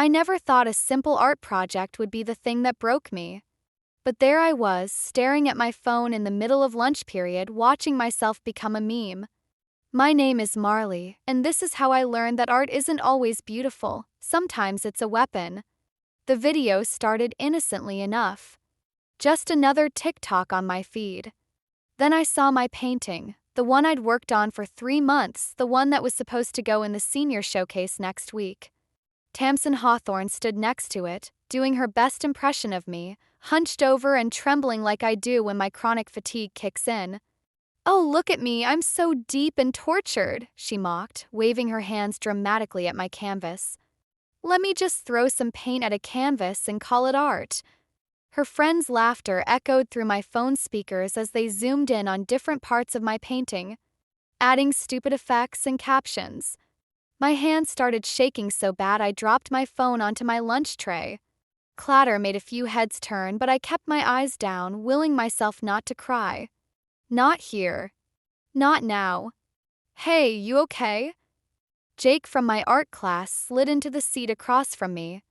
I never thought a simple art project would be the thing that broke me. But there I was, staring at my phone in the middle of lunch period, watching myself become a meme. My name is Marley, and this is how I learned that art isn't always beautiful. Sometimes it's a weapon. The video started innocently enough. Just another TikTok on my feed. Then I saw my painting, the one I'd worked on for 3 months, the one that was supposed to go in the senior showcase next week. Tamsin Hawthorne stood next to it, doing her best impression of me, hunched over and trembling like I do when my chronic fatigue kicks in. "Oh, look at me, I'm so deep and tortured," she mocked, waving her hands dramatically at my canvas. "Let me just throw some paint at a canvas and call it art." Her friends' laughter echoed through my phone speakers as they zoomed in on different parts of my painting, adding stupid effects and captions. My hands started shaking so bad I dropped my phone onto my lunch tray. Clatter made a few heads turn, but I kept my eyes down, willing myself not to cry. Not here. Not now. "Hey, you okay?" Jake from my art class slid into the seat across from me.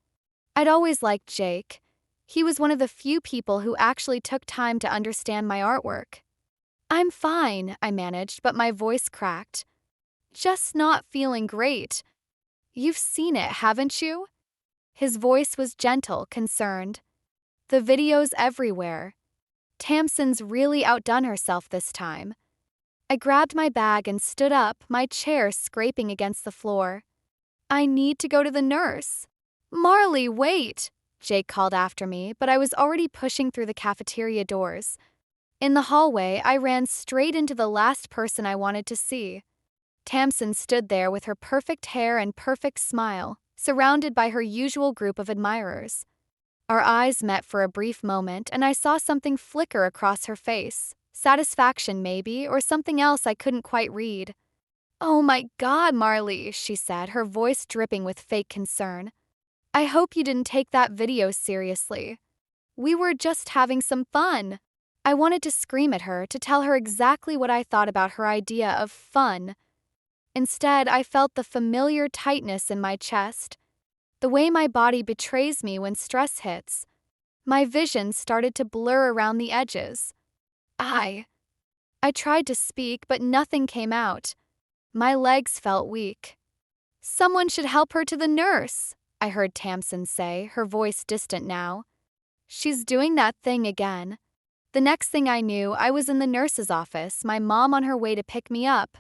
I'd always liked Jake. He was one of the few people who actually took time to understand my artwork. "I'm fine," I managed, but my voice cracked. "Just not feeling great." "You've seen it, haven't you?" His voice was gentle, concerned. "The video's everywhere. Tamsin's really outdone herself this time." I grabbed my bag and stood up, my chair scraping against the floor. "I need to go to the nurse." "Marley, wait!" Jake called after me, but I was already pushing through the cafeteria doors. In the hallway, I ran straight into the last person I wanted to see. Tamsin stood there with her perfect hair and perfect smile, surrounded by her usual group of admirers. Our eyes met for a brief moment, and I saw something flicker across her face. Satisfaction, maybe, or something else I couldn't quite read. "Oh my God, Marley," she said, her voice dripping with fake concern. "I hope you didn't take that video seriously. We were just having some fun." I wanted to scream at her, to tell her exactly what I thought about her idea of fun. Instead, I felt the familiar tightness in my chest, the way my body betrays me when stress hits. My vision started to blur around the edges. I tried to speak, but nothing came out. My legs felt weak. "Someone should help her to the nurse," I heard Tamsin say, her voice distant now. "She's doing that thing again." The next thing I knew, I was in the nurse's office, my mom on her way to pick me up.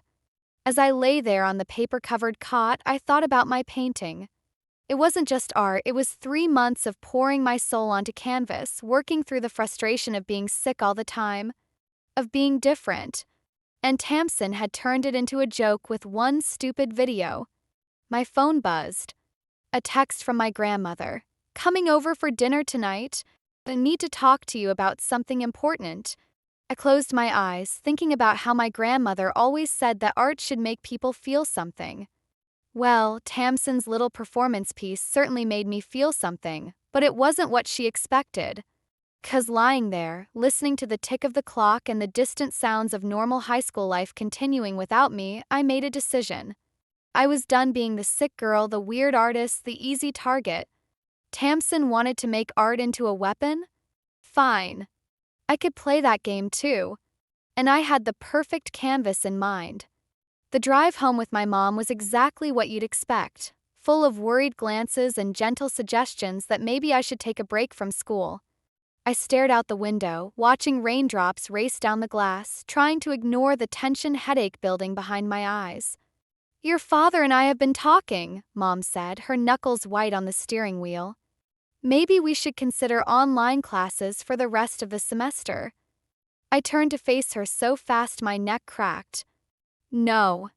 As I lay there on the paper-covered cot, I thought about my painting. It wasn't just art, it was 3 months of pouring my soul onto canvas, working through the frustration of being sick all the time, of being different. And Tamsin had turned it into a joke with one stupid video. My phone buzzed. A text from my grandmother. "Coming over for dinner tonight? I need to talk to you about something important." I closed my eyes, thinking about how my grandmother always said that art should make people feel something. Well, Tamsin's little performance piece certainly made me feel something, but it wasn't what she expected. 'Cause lying there, listening to the tick of the clock and the distant sounds of normal high school life continuing without me, I made a decision. I was done being the sick girl, the weird artist, the easy target. Tamsin wanted to make art into a weapon? Fine. I could play that game too. And I had the perfect canvas in mind. The drive home with my mom was exactly what you'd expect, full of worried glances and gentle suggestions that maybe I should take a break from school. I stared out the window, watching raindrops race down the glass, trying to ignore the tension headache building behind my eyes. "Your father and I have been talking," Mom said, her knuckles white on the steering wheel. "Maybe we should consider online classes for the rest of the semester." I turned to face her so fast my neck cracked. "No.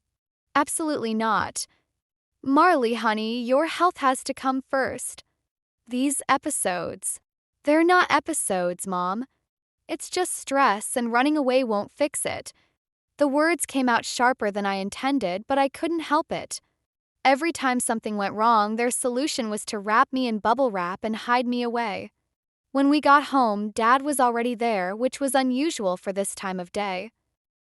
Absolutely not. Marley, honey, your health has to come first. These episodes. They're not episodes, Mom. It's just stress, and running away won't fix it." The words came out sharper than I intended, but I couldn't help it. Every time something went wrong, their solution was to wrap me in bubble wrap and hide me away. When we got home, Dad was already there, which was unusual for this time of day.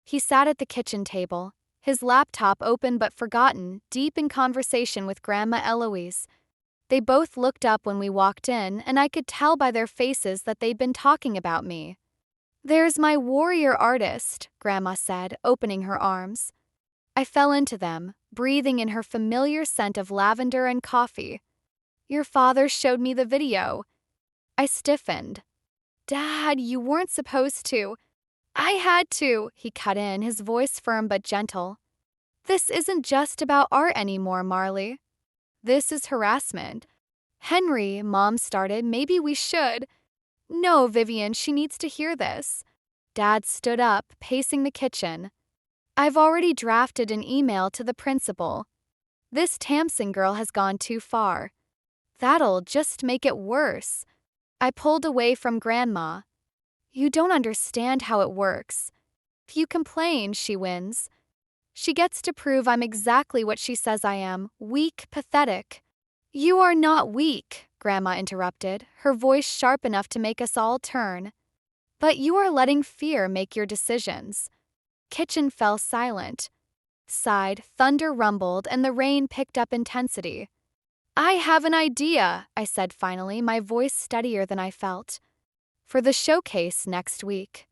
He sat at the kitchen table, his laptop open but forgotten, deep in conversation with Grandma Eloise. They both looked up when we walked in, and I could tell by their faces that they'd been talking about me. "There's my warrior artist," Grandma said, opening her arms. I fell into them, breathing in her familiar scent of lavender and coffee. "Your father showed me the video." I stiffened. "Dad, you weren't supposed to." "I had to," he cut in, his voice firm but gentle. "This isn't just about art anymore, Marley. This is harassment." "Henry," Mom started, "maybe we should." "No, Vivian, she needs to hear this." Dad stood up, pacing the kitchen. "I've already drafted an email to the principal. This Tamsin girl has gone too far. That'll just make it worse." I pulled away from Grandma. "You don't understand how it works. If you complain, she wins. She gets to prove I'm exactly what she says I am, weak, pathetic." "You are not weak," Grandma interrupted, her voice sharp enough to make us all turn. "But you are letting fear make your decisions." Kitchen fell silent. Sighed, thunder rumbled, and the rain picked up intensity. "I have an idea," I said finally, my voice steadier than I felt. "For the showcase next week.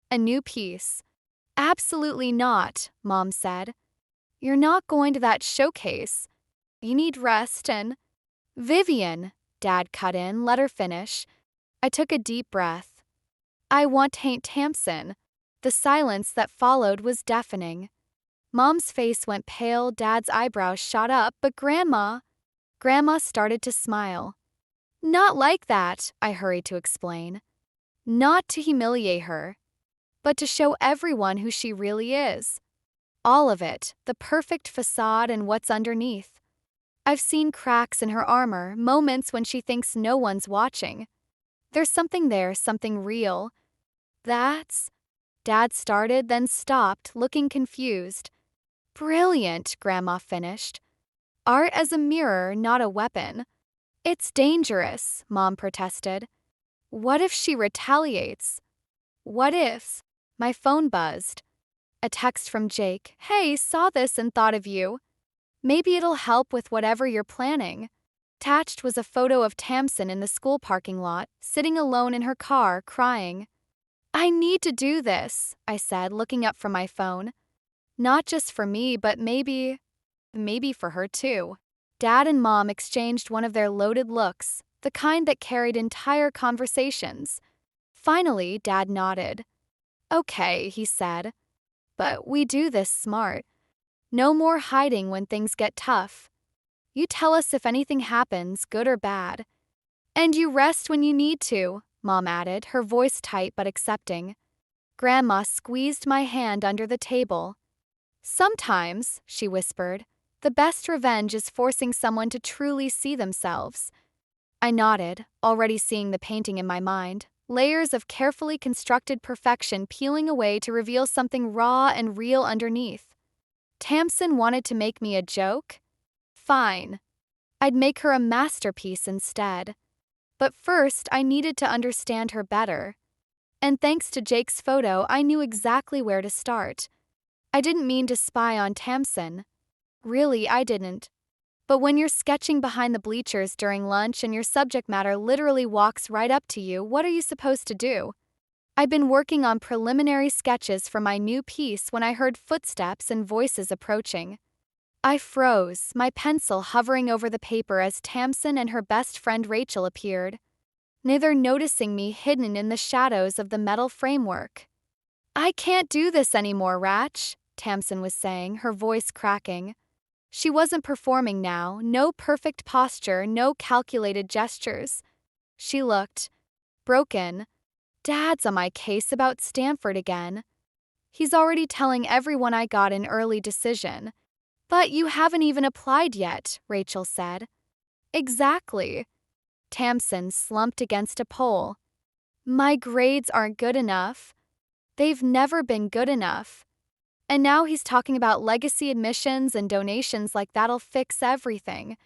A new piece." "Absolutely not," Mom said. "You're not going to that showcase. You need rest and—" "Vivian," Dad cut in, let her finish. I took a deep breath. "I want to paint Tamsin." The silence that followed was deafening. Mom's face went pale, Dad's eyebrows shot up, but Grandma started to smile. "Not like that," I hurried to explain. "Not to humiliate her, but to show everyone who she really is. All of it, the perfect facade and what's underneath. I've seen cracks in her armor, moments when she thinks no one's watching. There's something there, something real. That's—" Dad started, then stopped, looking confused. "Brilliant," Grandma finished. "Art as a mirror, not a weapon." "It's dangerous," Mom protested. "What if she retaliates? What if—" My phone buzzed. A text from Jake. "Hey, saw this and thought of you. Maybe it'll help with whatever you're planning." Attached was a photo of Tamsin in the school parking lot, sitting alone in her car, crying. "I need to do this," I said, looking up from my phone. "Not just for me, but maybe for her too." Dad and Mom exchanged one of their loaded looks, the kind that carried entire conversations. Finally, Dad nodded. "Okay," he said. "But we do this smart. No more hiding when things get tough. You tell us if anything happens, good or bad. And you rest when you need to," Mom added, her voice tight but accepting. Grandma squeezed my hand under the table. "Sometimes," she whispered, "the best revenge is forcing someone to truly see themselves." I nodded, already seeing the painting in my mind, layers of carefully constructed perfection peeling away to reveal something raw and real underneath. Tamsin wanted to make me a joke? Fine. I'd make her a masterpiece instead. But first, I needed to understand her better. And thanks to Jake's photo, I knew exactly where to start. I didn't mean to spy on Tamsin. Really, I didn't. But when you're sketching behind the bleachers during lunch and your subject matter literally walks right up to you, what are you supposed to do? I'd been working on preliminary sketches for my new piece when I heard footsteps and voices approaching. I froze, my pencil hovering over the paper as Tamsin and her best friend Rachel appeared, neither noticing me hidden in the shadows of the metal framework. "I can't do this anymore, Ratch," Tamsin was saying, her voice cracking. She wasn't performing now, no perfect posture, no calculated gestures. She looked broken. "Dad's on my case about Stanford again. He's already telling everyone I got an early decision." "But you haven't even applied yet," Rachel said. "Exactly." Tamsin slumped against a pole. "My grades aren't good enough. They've never been good enough. And now he's talking about legacy admissions and donations like that'll fix everything."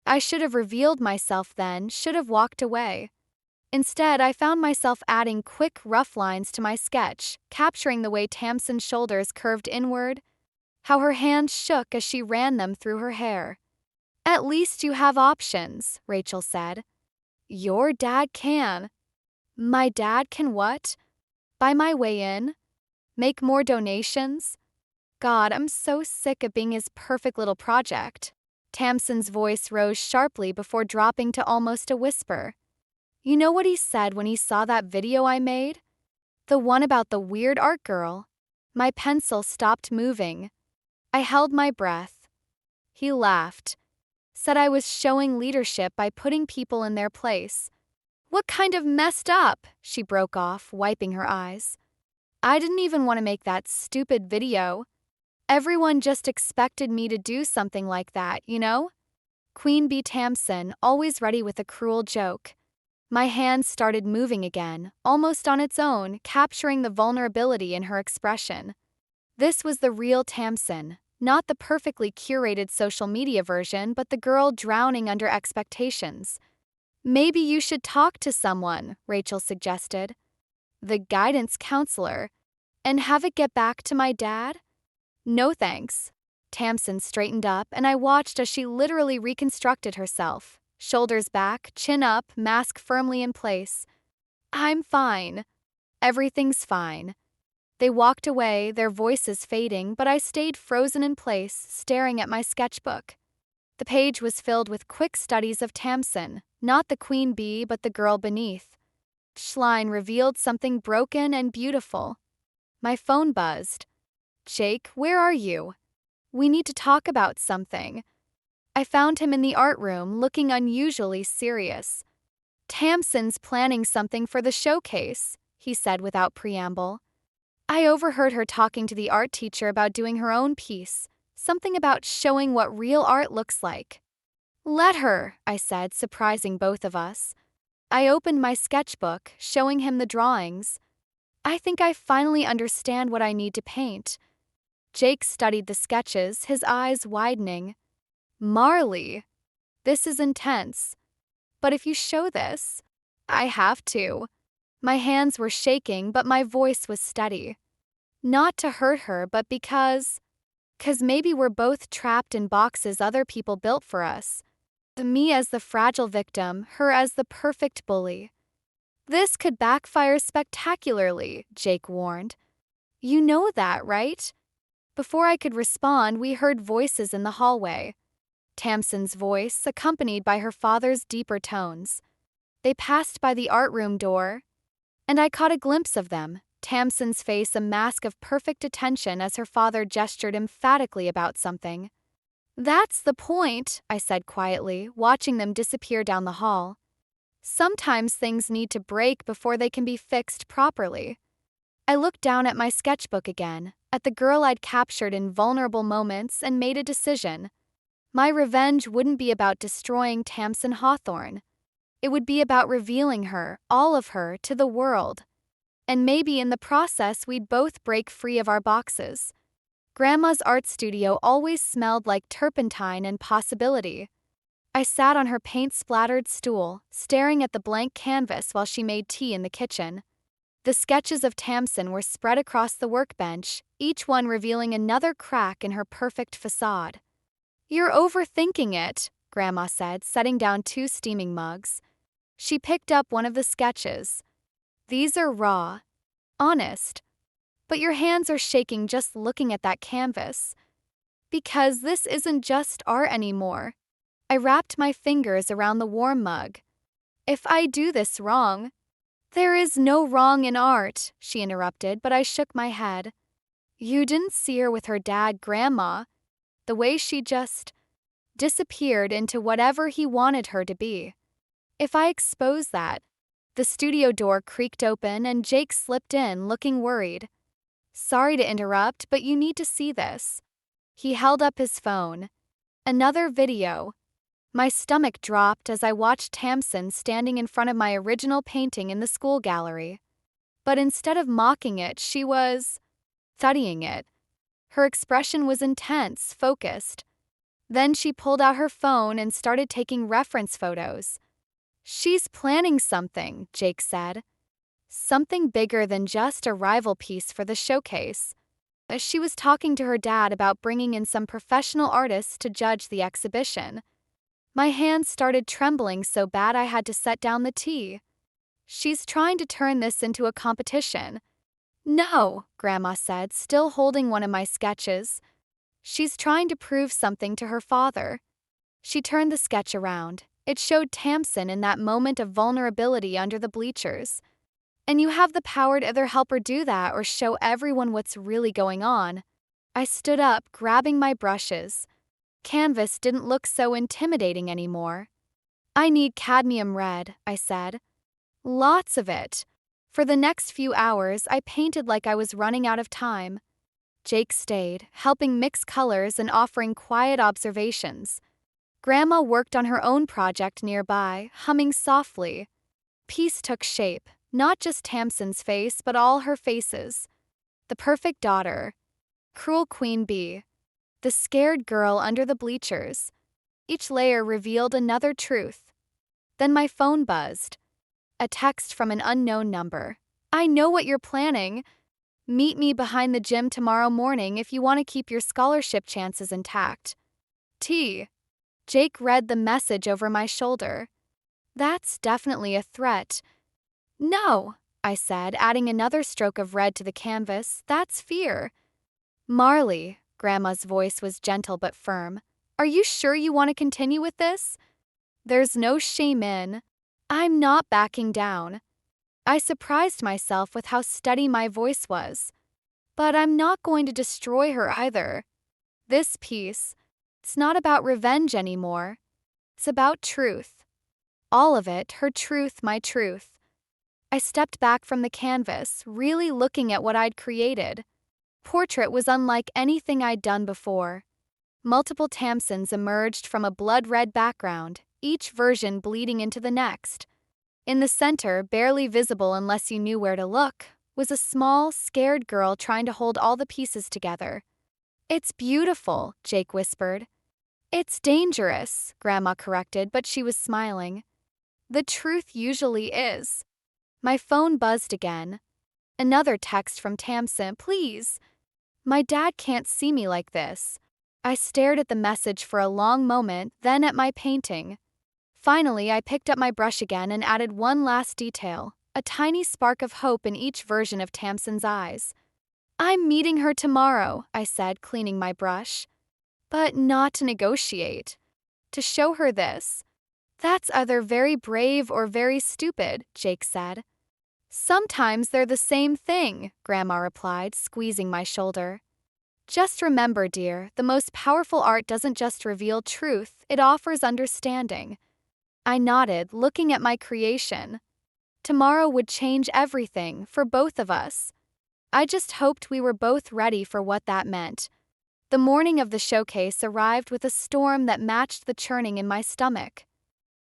I should have revealed myself then, should have walked away. Instead, I found myself adding quick, rough lines to my sketch, capturing the way Tamsin's shoulders curved inward, how her hands shook as she ran them through her hair. At least you have options, Rachel said. Your dad can. My dad can what? Buy my way in? Make more donations? God, I'm so sick of being his perfect little project. Tamsin's voice rose sharply before dropping to almost a whisper. You know what he said when he saw that video I made? The one about the weird art girl. My pencil stopped moving. I held my breath. He laughed. Said I was showing leadership by putting people in their place. What kind of messed up? She broke off, wiping her eyes. I didn't even want to make that stupid video. Everyone just expected me to do something like that, you know? Queen Bee Tamsin, always ready with a cruel joke. My hand started moving again, almost on its own, capturing the vulnerability in her expression. This was the real Tamsin, not the perfectly curated social media version, but the girl drowning under expectations. Maybe you should talk to someone, Rachel suggested. The guidance counselor. And have it get back to my dad? No thanks. Tamsin straightened up, and I watched as she literally reconstructed herself. Shoulders back, chin up, mask firmly in place. I'm fine. Everything's fine. They walked away, their voices fading, but I stayed frozen in place, staring at my sketchbook. The page was filled with quick studies of Tamsin, not the queen bee but the girl beneath. Schlein revealed something broken and beautiful. My phone buzzed. Jake, where are you? We need to talk about something. I found him in the art room, looking unusually serious. Tamsin's planning something for the showcase, he said without preamble. I overheard her talking to the art teacher about doing her own piece, something about showing what real art looks like. Let her, I said, surprising both of us. I opened my sketchbook, showing him the drawings. I think I finally understand what I need to paint. Jake studied the sketches, his eyes widening. Marley, this is intense. But if you show this, I have to. My hands were shaking, but my voice was steady. Not to hurt her, but because maybe we're both trapped in boxes other people built for us. Me as the fragile victim, her as the perfect bully. This could backfire spectacularly, Jake warned. You know that, right? Before I could respond, we heard voices in the hallway. Tamsin's voice, accompanied by her father's deeper tones. They passed by the art room door, and I caught a glimpse of them, Tamsin's face a mask of perfect attention as her father gestured emphatically about something. That's the point, I said quietly, watching them disappear down the hall. Sometimes things need to break before they can be fixed properly. I looked down at my sketchbook again, at the girl I'd captured in vulnerable moments, and made a decision. My revenge wouldn't be about destroying Tamsin Hawthorne. It would be about revealing her, all of her, to the world. And maybe in the process we'd both break free of our boxes. Grandma's art studio always smelled like turpentine and possibility. I sat on her paint-splattered stool, staring at the blank canvas while she made tea in the kitchen. The sketches of Tamsin were spread across the workbench, each one revealing another crack in her perfect facade. You're overthinking it, Grandma said, setting down 2 steaming mugs. She picked up one of the sketches. These are raw, honest. But your hands are shaking just looking at that canvas. Because this isn't just art anymore. I wrapped my fingers around the warm mug. If I do this wrong... There is no wrong in art, she interrupted, but I shook my head. You didn't see her with her dad, Grandma. The way she just disappeared into whatever he wanted her to be. If I expose that... The studio door creaked open and Jake slipped in, looking worried. Sorry to interrupt, but you need to see this. He held up his phone. Another video. My stomach dropped as I watched Tamsin standing in front of my original painting in the school gallery. But instead of mocking it, she was studying it. Her expression was intense, focused. Then she pulled out her phone and started taking reference photos. She's planning something, Jake said. Something bigger than just a rival piece for the showcase. She was talking to her dad about bringing in some professional artists to judge the exhibition. My hands started trembling so bad I had to set down the tea. She's trying to turn this into a competition. No, Grandma said, still holding one of my sketches. She's trying to prove something to her father. She turned the sketch around. It showed Tamsin in that moment of vulnerability under the bleachers. And you have the power to either help her do that or show everyone what's really going on. I stood up, grabbing my brushes. Canvas didn't look so intimidating anymore. I need cadmium red, I said. Lots of it. For the next few hours, I painted like I was running out of time. Jake stayed, helping mix colors and offering quiet observations. Grandma worked on her own project nearby, humming softly. Peace took shape, not just Tamsin's face, but all her faces. The perfect daughter. Cruel queen bee. The scared girl under the bleachers. Each layer revealed another truth. Then my phone buzzed. A text from an unknown number. I know what you're planning. Meet me behind the gym tomorrow morning if you want to keep your scholarship chances intact. T. Jake read the message over my shoulder. That's definitely a threat. No, I said, adding another stroke of red to the canvas. That's fear. Marley, Grandma's voice was gentle but firm. Are you sure you want to continue with this? There's no shame in. I'm not backing down. I surprised myself with how steady my voice was. But I'm not going to destroy her either. This piece, it's not about revenge anymore. It's about truth. All of it, her truth, my truth. I stepped back from the canvas, really looking at what I'd created. Portrait was unlike anything I'd done before. Multiple Tamsins emerged from a blood-red background, each version bleeding into the next. In the center, barely visible unless you knew where to look, was a small, scared girl trying to hold all the pieces together. It's beautiful, Jake whispered. It's dangerous, Grandma corrected, but she was smiling. The truth usually is. My phone buzzed again. Another text from Tamsin, please. My dad can't see me like this. I stared at the message for a long moment, then at my painting. Finally, I picked up my brush again and added one last detail, a tiny spark of hope in each version of Tamsin's eyes. I'm meeting her tomorrow, I said, cleaning my brush. But not to negotiate. To show her this. That's either very brave or very stupid, Jake said. Sometimes they're the same thing, Grandma replied, squeezing my shoulder. Just remember, dear, the most powerful art doesn't just reveal truth, it offers understanding. I nodded, looking at my creation. Tomorrow would change everything, for both of us. I just hoped we were both ready for what that meant. The morning of the showcase arrived with a storm that matched the churning in my stomach.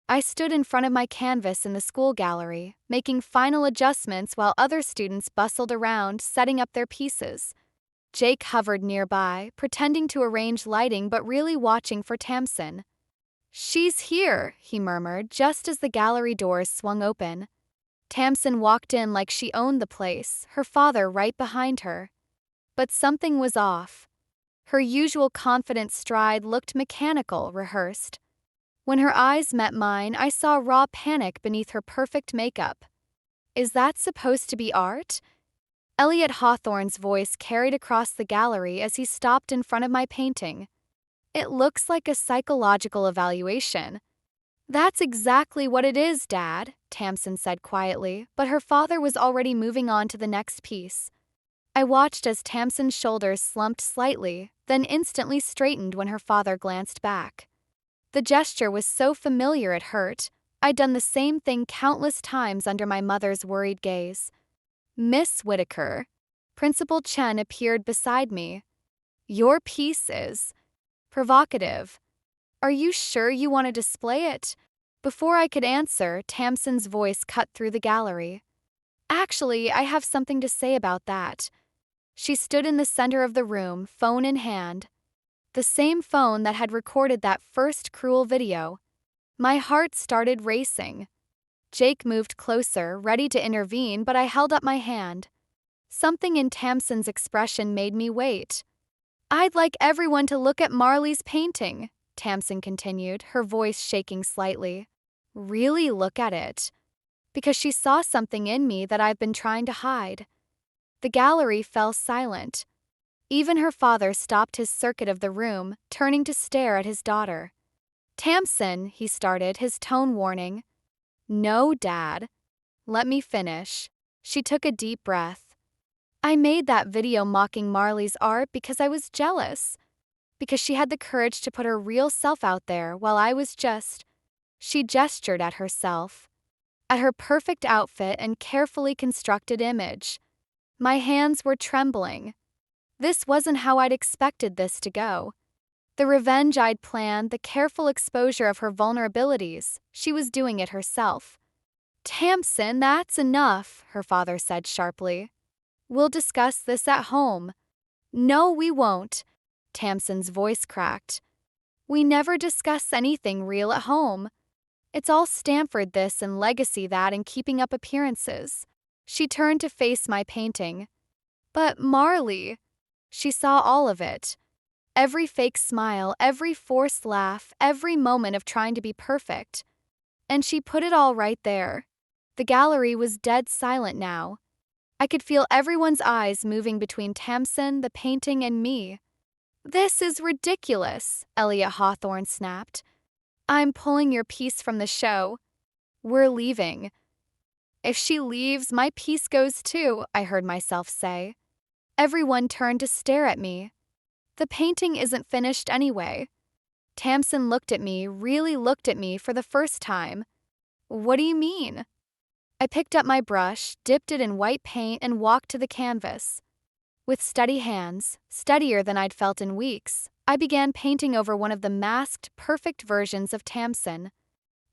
I stood in front of my canvas in the school gallery, making final adjustments while other students bustled around, setting up their pieces. Jake hovered nearby, pretending to arrange lighting but really watching for Tamsin. She's here, he murmured, just as the gallery doors swung open. Tamsin walked in like she owned the place, her father right behind her. But something was off. Her usual confident stride looked mechanical, rehearsed. When her eyes met mine, I saw raw panic beneath her perfect makeup. Is that supposed to be art? Elliot Hawthorne's voice carried across the gallery as he stopped in front of my painting. It looks like a psychological evaluation. That's exactly what it is, Dad, Tamsin said quietly, but her father was already moving on to the next piece. I watched as Tamsin's shoulders slumped slightly, then instantly straightened when her father glanced back. The gesture was so familiar it hurt. I'd done the same thing countless times under my mother's worried gaze. Miss Whitaker. Principal Chen appeared beside me. Your piece is provocative. Are you sure you want to display it? Before I could answer, Tamsin's voice cut through the gallery. Actually, I have something to say about that. She stood in the center of the room, phone in hand. The same phone that had recorded that first cruel video. My heart started racing. Jake moved closer, ready to intervene, but I held up my hand. Something in Tamsin's expression made me wait. I'd like everyone to look at Marley's painting, Tamsin continued, her voice shaking slightly. Really look at it. Because she saw something in me that I've been trying to hide. The gallery fell silent. Even her father stopped his circuit of the room, turning to stare at his daughter. Tamsin, he started, his tone warning. No, Dad. Let me finish. She took a deep breath. I made that video mocking Marley's art because I was jealous. Because she had the courage to put her real self out there while I was just... She gestured at herself. At her perfect outfit and carefully constructed image. My hands were trembling. This wasn't how I'd expected this to go. The revenge I'd planned, the careful exposure of her vulnerabilities, she was doing it herself. Tamsin, that's enough, her father said sharply. We'll discuss this at home. No, we won't. Tamsin's voice cracked. We never discuss anything real at home. It's all Stanford this and legacy that and keeping up appearances. She turned to face my painting. But Marley... She saw all of it. Every fake smile, every forced laugh, every moment of trying to be perfect. And she put it all right there. The gallery was dead silent now. I could feel everyone's eyes moving between Tamsin, the painting, and me. This is ridiculous, Elliot Hawthorne snapped. I'm pulling your piece from the show. We're leaving. If she leaves, my piece goes too, I heard myself say. Everyone turned to stare at me. The painting isn't finished anyway. Tamsin looked at me, really looked at me for the first time. What do you mean? I picked up my brush, dipped it in white paint, and walked to the canvas. With steady hands, steadier than I'd felt in weeks, I began painting over one of the masked, perfect versions of Tamsin.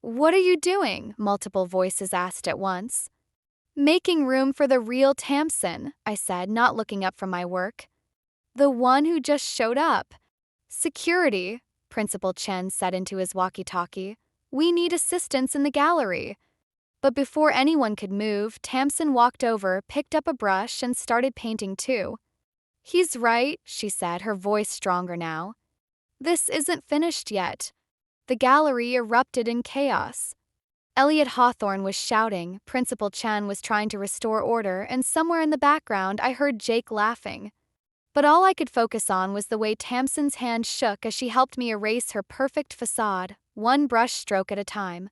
What are you doing? Multiple voices asked at once. Making room for the real Tamsin, I said, not looking up from my work. The one who just showed up. Security, Principal Chen said into his walkie-talkie. We need assistance in the gallery. But before anyone could move, Tamsin walked over, picked up a brush, and started painting too. He's right, she said, her voice stronger now. This isn't finished yet. The gallery erupted in chaos. Elliot Hawthorne was shouting, Principal Chen was trying to restore order, and somewhere in the background I heard Jake laughing. But all I could focus on was the way Tamsin's hand shook as she helped me erase her perfect facade, one brush stroke at a time.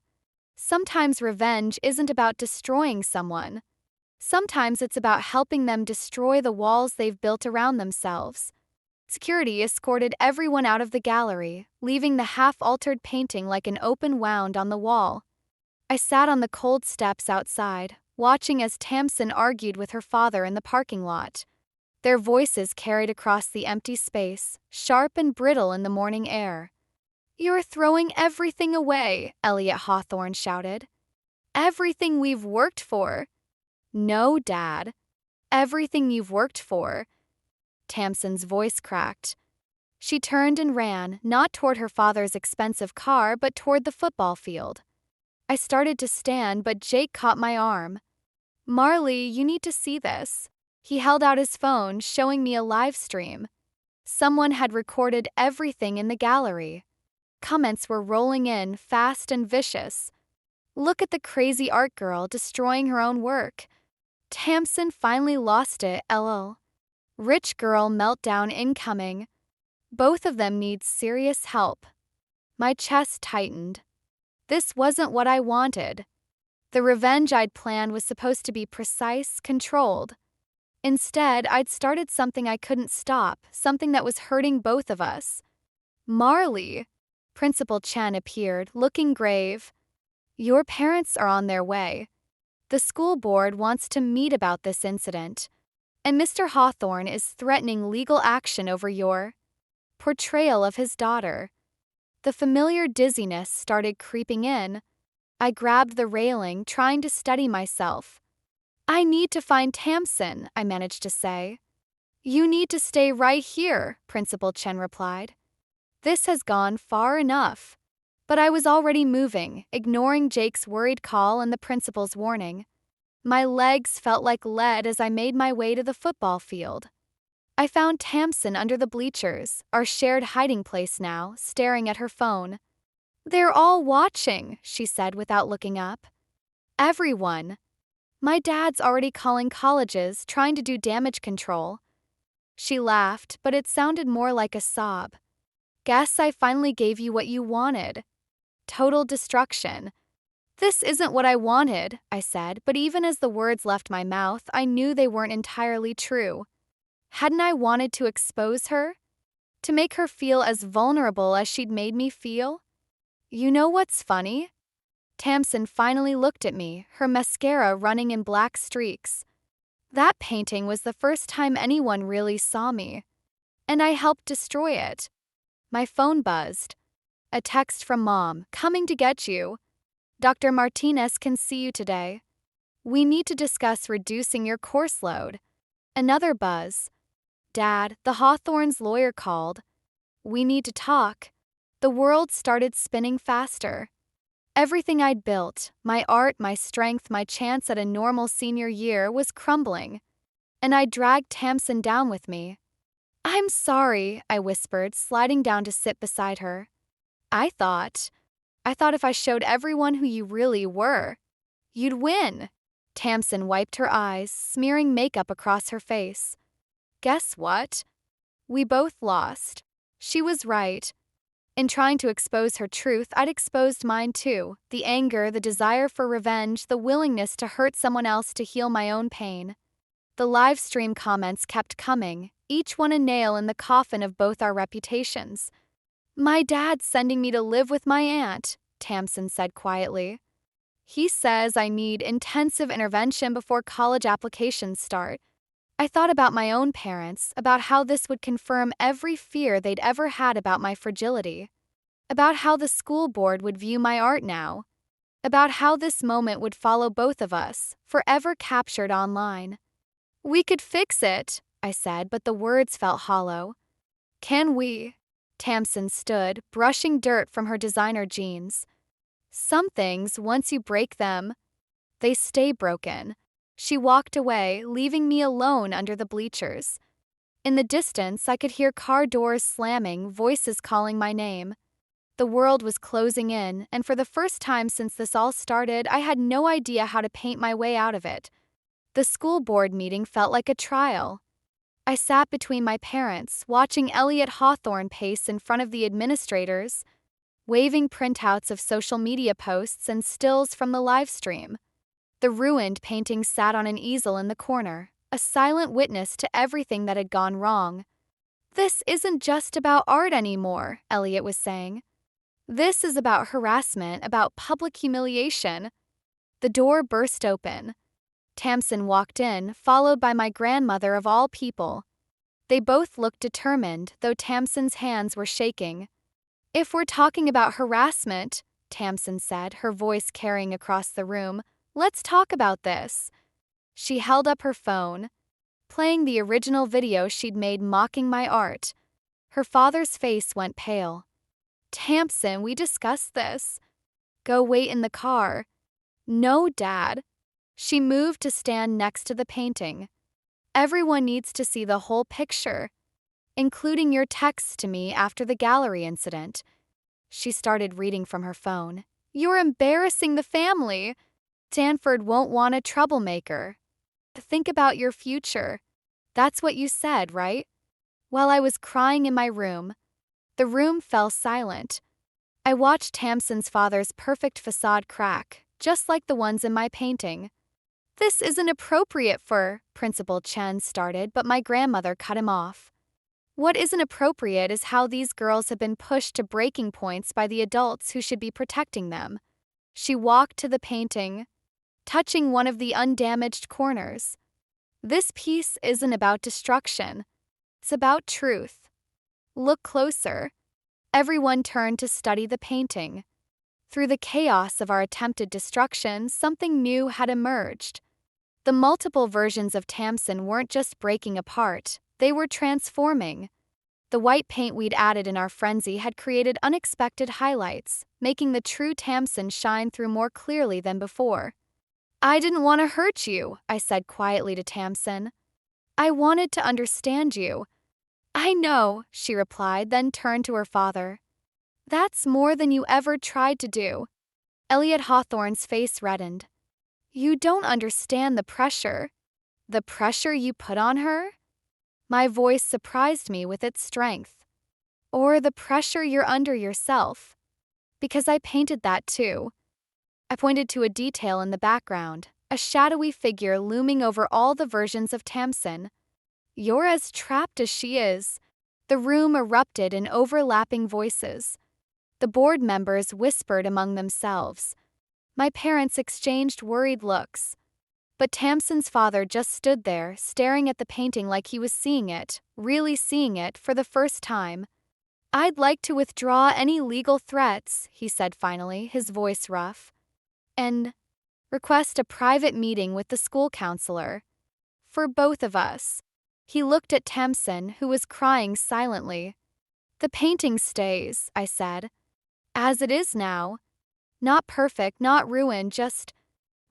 Sometimes revenge isn't about destroying someone. Sometimes it's about helping them destroy the walls they've built around themselves. Security escorted everyone out of the gallery, leaving the half-altered painting like an open wound on the wall. I sat on the cold steps outside, watching as Tamsin argued with her father in the parking lot. Their voices carried across the empty space, sharp and brittle in the morning air. You're throwing everything away, Elliot Hawthorne shouted. Everything we've worked for. No, Dad. Everything you've worked for. Tamsin's voice cracked. She turned and ran, not toward her father's expensive car, but toward the football field. I started to stand, but Jake caught my arm. Marley, you need to see this. He held out his phone, showing me a live stream. Someone had recorded everything in the gallery. Comments were rolling in, fast and vicious. Look at the crazy art girl destroying her own work. Tamsin finally lost it, lol. Rich girl meltdown incoming. Both of them need serious help. My chest tightened. This wasn't what I wanted. The revenge I'd planned was supposed to be precise, controlled. Instead, I'd started something I couldn't stop, something that was hurting both of us. Marley, Principal Chen appeared, looking grave. Your parents are on their way. The school board wants to meet about this incident, and Mr. Hawthorne is threatening legal action over your portrayal of his daughter. The familiar dizziness started creeping in. I grabbed the railing, trying to steady myself. I need to find Tamsin, I managed to say. You need to stay right here, Principal Chen replied. This has gone far enough. But I was already moving, ignoring Jake's worried call and the principal's warning. My legs felt like lead as I made my way to the football field. I found Tamsin under the bleachers, our shared hiding place now, staring at her phone. "They're all watching," she said without looking up. "Everyone. My dad's already calling colleges, trying to do damage control." She laughed, but it sounded more like a sob. "Guess I finally gave you what you wanted. Total destruction." "This isn't what I wanted," I said, but even as the words left my mouth, I knew they weren't entirely true. Hadn't I wanted to expose her? To make her feel as vulnerable as she'd made me feel? "You know what's funny?" Tamsin finally looked at me, her mascara running in black streaks. "That painting was the first time anyone really saw me. And I helped destroy it." My phone buzzed. A text from Mom, "Coming to get you. Dr. Martinez can see you today. We need to discuss reducing your course load." Another buzz. "Dad, the Hawthorne's lawyer called. We need to talk." The world started spinning faster. Everything I'd built, my art, my strength, my chance at a normal senior year, was crumbling. And I dragged Tamsin down with me. "I'm sorry," I whispered, sliding down to sit beside her. I thought if I showed everyone who you really were, you'd win." Tamsin wiped her eyes, smearing makeup across her face. "Guess what? We both lost." She was right. In trying to expose her truth, I'd exposed mine too. The anger, the desire for revenge, the willingness to hurt someone else to heal my own pain. The live stream comments kept coming, each one a nail in the coffin of both our reputations. "My dad's sending me to live with my aunt," Tamsin said quietly. "He says I need intensive intervention before college applications start." I thought about my own parents, about how this would confirm every fear they'd ever had about my fragility, about how the school board would view my art now, about how this moment would follow both of us, forever captured online. "We could fix it," I said, but the words felt hollow. "Can we?" Tamsin stood, brushing dirt from her designer jeans. "Some things, once you break them, they stay broken." She walked away, leaving me alone under the bleachers. In the distance, I could hear car doors slamming, voices calling my name. The world was closing in, and for the first time since this all started, I had no idea how to paint my way out of it. The school board meeting felt like a trial. I sat between my parents, watching Elliot Hawthorne pace in front of the administrators, waving printouts of social media posts and stills from the live stream. The ruined painting sat on an easel in the corner, a silent witness to everything that had gone wrong. "This isn't just about art anymore," Elliot was saying. "This is about harassment, about public humiliation." The door burst open. Tamsin walked in, followed by my grandmother of all people. They both looked determined, though Tamsin's hands were shaking. "If we're talking about harassment," Tamsin said, her voice carrying across the room, "let's talk about this." She held up her phone, playing the original video she'd made mocking my art. Her father's face went pale. "Tamsin, we discussed this." "Go wait in the car." "No, Dad." She moved to stand next to the painting. "Everyone needs to see the whole picture, including your texts to me after the gallery incident." She started reading from her phone. "You're embarrassing the family. Stanford won't want a troublemaker. Think about your future." That's what you said, right? While I was crying in my room, the room fell silent. I watched Tamsin's father's perfect facade crack, just like the ones in my painting. "This isn't appropriate for," Principal Chen started, but my grandmother cut him off. "What isn't appropriate is how these girls have been pushed to breaking points by the adults who should be protecting them." She walked to the painting, touching one of the undamaged corners. "This piece isn't about destruction. It's about truth. Look closer." Everyone turned to study the painting. Through the chaos of our attempted destruction, something new had emerged. The multiple versions of Tamsin weren't just breaking apart, they were transforming. The white paint we'd added in our frenzy had created unexpected highlights, making the true Tamsin shine through more clearly than before. "I didn't want to hurt you," I said quietly to Tamsin. I wanted to understand you." "I know," she replied, then turned to her father. "That's more than you ever tried to do." Elliot Hawthorne's face reddened. "You don't understand the pressure." "The pressure you put on her?" My voice surprised me with its strength. "Or the pressure you're under yourself. Because I painted that too." I pointed to a detail in the background, a shadowy figure looming over all the versions of Tamsin. "You're as trapped as she is." The room erupted in overlapping voices. The board members whispered among themselves. My parents exchanged worried looks. But Tamsin's father just stood there, staring at the painting like he was seeing it, really seeing it, for the first time. "I'd like to withdraw any legal threats," he said finally, his voice rough. "And request a private meeting with the school counselor. For both of us." He looked at Tamsin, who was crying silently. "The painting stays," I said. "As it is now. Not perfect, not ruined, just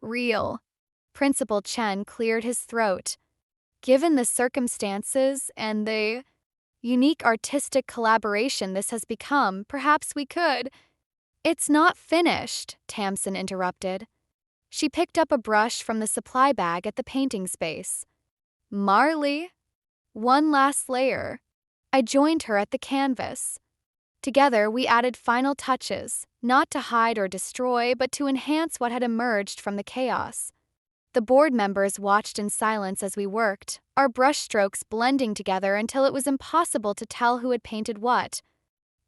real." Principal Chen cleared his throat. "Given the circumstances and the unique artistic collaboration this has become, perhaps we could—" "It's not finished," Tamsin interrupted. She picked up a brush from the supply bag at the painting space. "Marley, one last layer." I joined her at the canvas. Together, we added final touches, not to hide or destroy, but to enhance what had emerged from the chaos. The board members watched in silence as we worked, our brushstrokes blending together until it was impossible to tell who had painted what.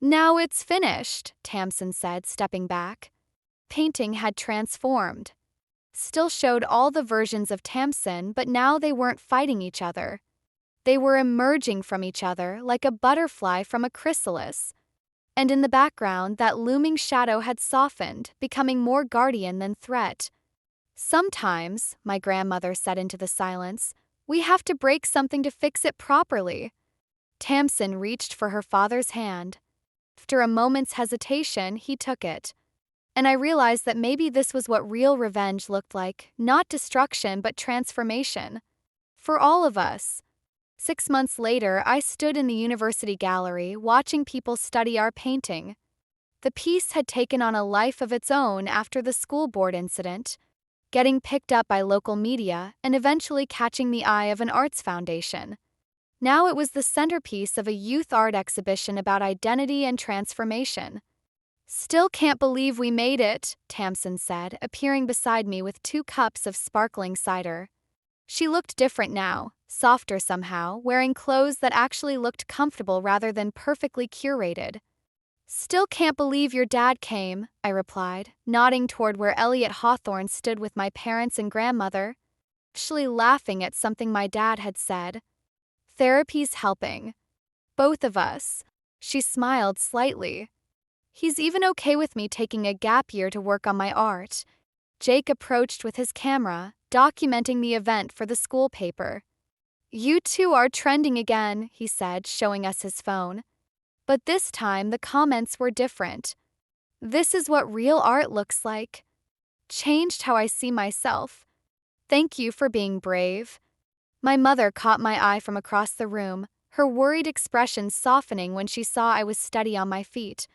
"Now it's finished," Tamsin said, stepping back. Painting had transformed. Still showed all the versions of Tamsin, but now they weren't fighting each other. They were emerging from each other like a butterfly from a chrysalis. And in the background, that looming shadow had softened, becoming more guardian than threat. "Sometimes," my grandmother said into the silence, "we have to break something to fix it properly." Tamsin reached for her father's hand. After a moment's hesitation, he took it. And I realized that maybe this was what real revenge looked like, not destruction but transformation. For all of us. 6 months later, I stood in the university gallery, watching people study our painting. The piece had taken on a life of its own after the school board incident, getting picked up by local media and eventually catching the eye of an arts foundation. Now it was the centerpiece of a youth art exhibition about identity and transformation. "Still can't believe we made it," Tamsin said, appearing beside me with 2 cups of sparkling cider. She looked different now, softer somehow, wearing clothes that actually looked comfortable rather than perfectly curated. "Still can't believe your dad came," I replied, nodding toward where Elliot Hawthorne stood with my parents and grandmother, actually laughing at something my dad had said. "Therapy's helping. Both of us." She smiled slightly. "He's even okay with me taking a gap year to work on my art." Jake approached with his camera, documenting the event for the school paper. "You two are trending again," he said, showing us his phone. But this time the comments were different. "This is what real art looks like. Changed how I see myself. Thank you for being brave." My mother caught my eye from across the room, her worried expression softening when she saw I was steady on my feet.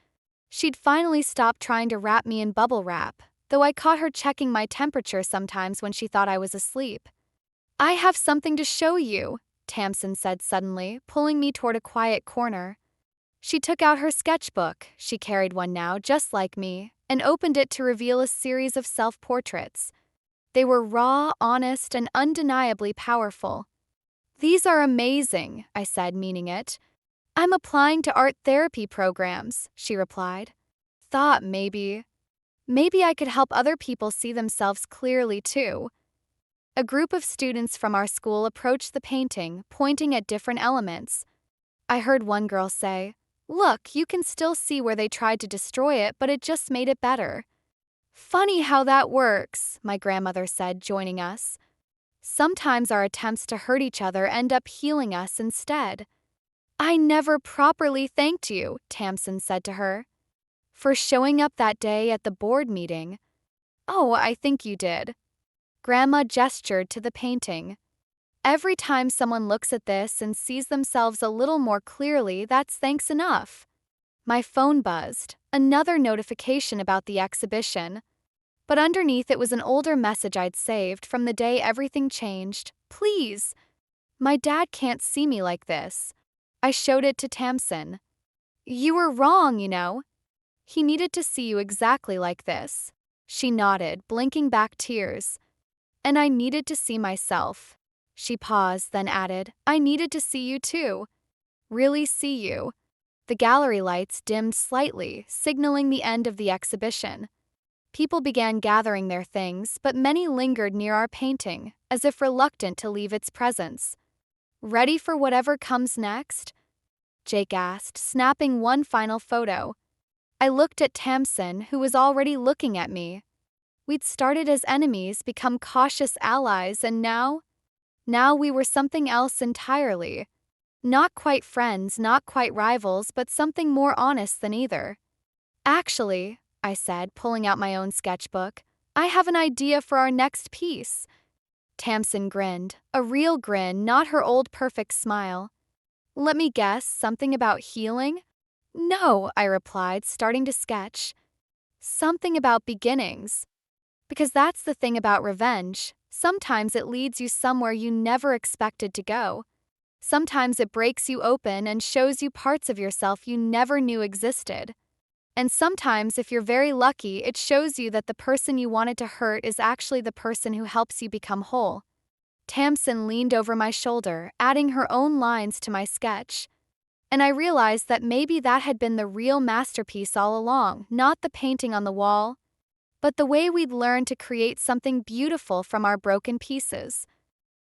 She'd finally stopped trying to wrap me in bubble wrap, though I caught her checking my temperature sometimes when she thought I was asleep. "I have something to show you," Tamsin said suddenly, pulling me toward a quiet corner. She took out her sketchbook, she carried one now just like me, and opened it to reveal a series of self-portraits. They were raw, honest, and undeniably powerful. "These are amazing," I said, meaning it. "I'm applying to art therapy programs," she replied. Thought maybe I could help other people see themselves clearly too. A group of students from our school approached the painting, pointing at different elements. I heard one girl say, "Look, you can still see where they tried to destroy it, but it just made it better." "Funny how that works," my grandmother said, joining us. "Sometimes our attempts to hurt each other end up healing us instead." "I never properly thanked you," Tamsin said to her. "For showing up that day at the board meeting." "Oh, I think you did." Grandma gestured to the painting. Every time someone looks at this and sees themselves a little more clearly, that's thanks enough. My phone buzzed, another notification about the exhibition. But underneath it was an older message I'd saved from the day everything changed. Please! My dad can't see me like this. I showed it to Tamsin. You were wrong, you know. He needed to see you exactly like this. She nodded, blinking back tears. And I needed to see myself. She paused, then added, I needed to see you too. Really see you. The gallery lights dimmed slightly, signaling the end of the exhibition. People began gathering their things, but many lingered near our painting, as if reluctant to leave its presence. Ready for whatever comes next? Jake asked, snapping one final photo. I looked at Tamsin, who was already looking at me. We'd started as enemies, become cautious allies, and now we were something else entirely. Not quite friends, not quite rivals, but something more honest than either. Actually, I said, pulling out my own sketchbook, I have an idea for our next piece. Tamsin grinned, a real grin, not her old perfect smile. Let me guess, something about healing? No, I replied, starting to sketch. Something about beginnings. Because that's the thing about revenge. Sometimes it leads you somewhere you never expected to go. Sometimes it breaks you open and shows you parts of yourself you never knew existed. And sometimes, if you're very lucky, it shows you that the person you wanted to hurt is actually the person who helps you become whole. Tamsin leaned over my shoulder, adding her own lines to my sketch. And I realized that maybe that had been the real masterpiece all along, not the painting on the wall, but the way we'd learned to create something beautiful from our broken pieces.